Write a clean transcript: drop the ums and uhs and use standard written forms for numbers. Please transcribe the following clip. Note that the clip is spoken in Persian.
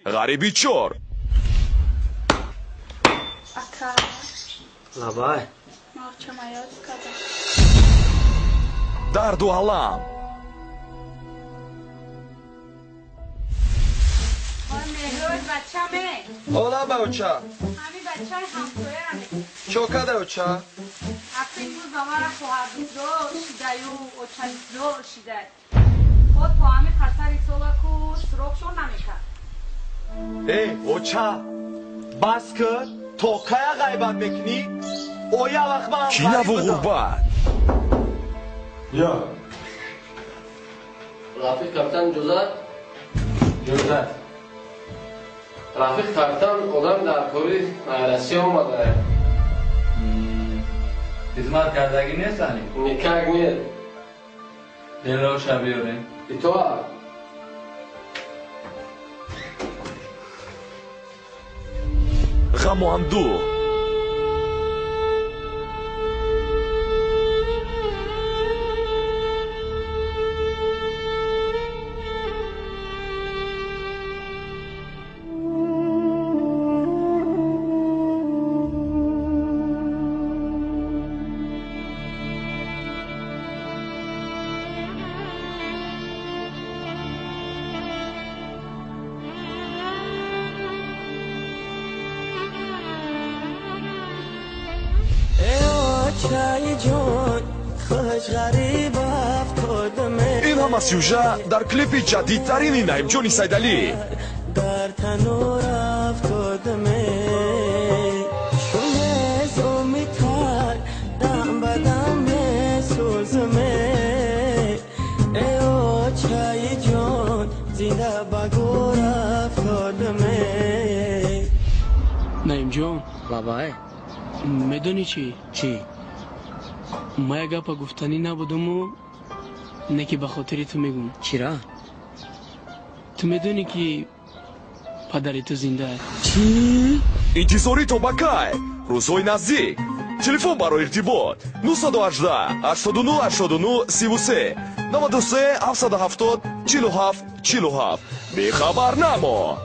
غریبی چور Aka, Labai. marchama yod kada. درد و علم Mehroz bachame. Ola baucha. Ami bachai hamsoyarame. Chokada ucha. Afin bud bamara khohabdo shidayu ochalizdo shidad. Khod to ami kharsari solaku surokh shon namekard. Ey ocha. Bas kar. Tokaya g'aybat mekni. Oya vaqtman. کینه و غربت Ya. رفیق کپتان جزد جزد رفیق کپتان آدم در کاری مهرسی آمده خدمت کردگی نیستانی؟ نکاح نیست دل رو شبیاره ای تو ها غم و اندوه این هم از سیوژه در کلیپی جدیدترین نعیم جونی سیدعلی در تنور افتادمه شونه زومی تر دم بدم سوزمه ای او چای جان زنده بگور افتادمه نعیم جان Labai. میدونی چی؟ چی؟ ما یه گپا گفتنی نبودم و نه که به خاطر تو میگم. چرا؟ تو میدونی که پدر تو زنده است. چی؟ انتظاری تو بکای روزهای نزدیک تلفن برای ارتباط 918 89 89 33 93 770 47 47 بیخبر نما